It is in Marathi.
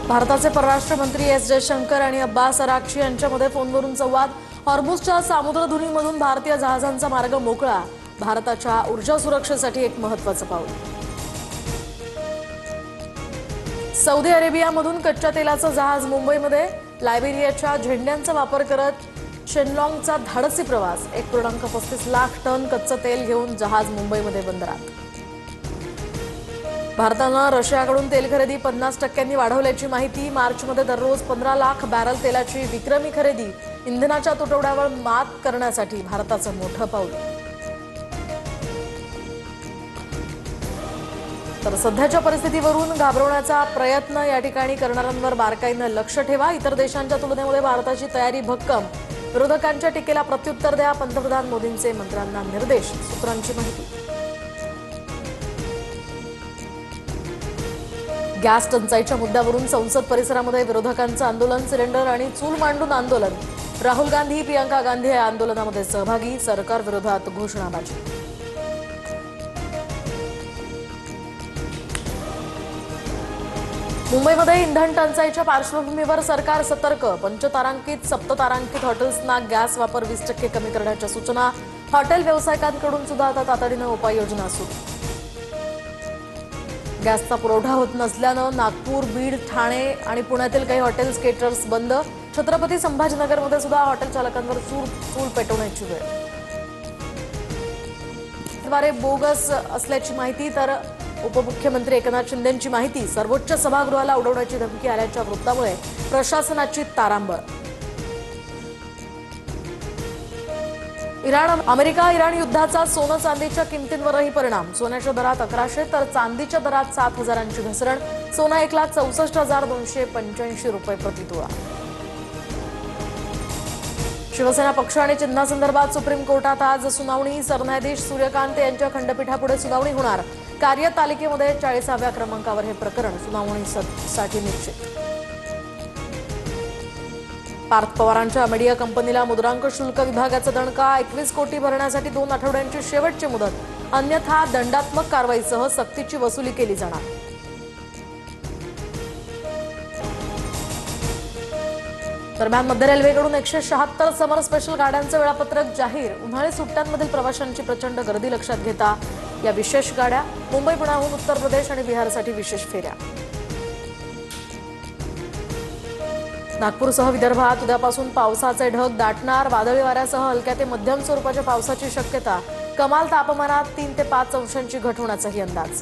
भारताचे परराष्ट्र मंत्री एस जयशंकर आणि अब्बास अराक्ची यांच्यामध्ये फोनवरून संवाद। हॉर्मुझच्या सामुद्रधुनीमधून भारतीय जहाजांचा मार्ग मोकळा। भारताच्या ऊर्जा सुरक्षेसाठी एक महत्त्वाचं पाऊल। सौदी अरेबियामधून कच्च्या तेलाचं जहाज मुंबईमध्ये। लायबेरियाच्या झेंड्यांचा वापर करत शेनलॉंगचा धाडसी प्रवास। 1.35 लाख टन कच्चं तेल घेऊन जहाज मुंबईमध्ये बंदरात। भारतानं रशियाकडून तेल खरेदी 50% वाढवल्याची माहिती। मार्चमध्ये दररोज 15 लाख बॅरल तेलाची विक्रमी खरेदी। इंधनाच्या तुटवड्यावर मात करण्यासाठी भारताचं मोठं पाऊल। तर सध्याच्या परिस्थितीवरून घाबरवण्याचा प्रयत्न या ठिकाणी करणाऱ्यांवर बारकाईनं लक्ष ठेवा। इतर देशांच्या तुलनेमध्ये भारताची तयारी भक्कम। विरोधकांच्या टीकेला प्रत्युत्तर द्या, पंतप्रधान मोदींचे मंत्र्यांना निर्देश। सूत्रांची माहिती। गॅस टंचाईच्या मुद्द्यावरून संसद परिसरामध्ये विरोधकांचं आंदोलन। सिलेंडर आणि चूल मांडून आंदोलन। राहुल गांधी, प्रियंका गांधी या आंदोलनामध्ये सहभागी। सरकार विरोधात घोषणाबाजी। मुंबईमध्ये इंधन टंचाईच्या पार्श्वभूमीवर सरकार सतर्क। पंचतारांकित सप्ततारांकित हॉटेल्सना गॅस वापर 20% कमी करण्याच्या सूचना। हॉटेल व्यावसायिकांकडून सुद्धा आता तातडीनं उपाययोजना सुरू। गॅसचा पुरवठा होत नसल्यानं नागपूर, बीड, ठाणे आणि पुण्यातील काही हॉटेल्स, केटरर्स बंद। छत्रपती संभाजीनगरमध्ये सुद्धा हॉटेल चालकांवर चूल पेटवण्याची वेळ। द्वारे बोगस असल्याची माहिती। तर उपमुख्यमंत्री एकनाथ शिंदेंची माहिती। सर्वोच्च सभागृहाला उडवण्याची धमकी आल्याच्या वृत्तामुळे प्रशासनाची तारांबळ। अमेरिका इराण युद्धाचा सोनं चांदीच्या किमतींवरही परिणाम। सोन्याच्या दरात 1100 तर चांदीच्या दरात 7000ची घसरण। सोनं 1,64,285 रुपये प्रति तोळा। शिवसेना पक्ष आणि चिन्हासंदर्भात सुप्रीम कोर्टात आज सुनावणी। सरन्यायाधीश सूर्यकांत यांच्या खंडपीठापुढे सुनावणी होणार। कार्यतालिकेमध्ये 40व्या क्रमांकावर हे प्रकरण सुनावणीसाठी निश्चित। पार्थ पवारांच्या मीडिया कंपनीला मुद्रांक शुल्क विभागाचा दणका। 21 कोटी भरण्यासाठी 2 आठवड्यांची शेवटची मुदत। अन्यथा दंडात्मक कारवाईसह सक्तीची वसुली केली जाणार। दरम्यान मध्य रेल्वेकडून 176 समर स्पेशल गाड्यांचं वेळापत्रक जाहीर। उन्हाळी सुट्ट्यांमधील प्रवाशांची प्रचंड गर्दी लक्षात घेता या विशेष गाड्या। मुंबई, पुण्याहून उत्तर प्रदेश आणि बिहारसाठी विशेष फेऱ्या। नागपूरसह विदर्भात उद्यापासून पावसाचे ढग दाटणार। वादळी वाऱ्यासह हलक्या ते मध्यम स्वरूपाच्या पावसाची शक्यता। कमाल तापमानात 3 ते 5 अंशांची घट होण्याचाही अंदाज।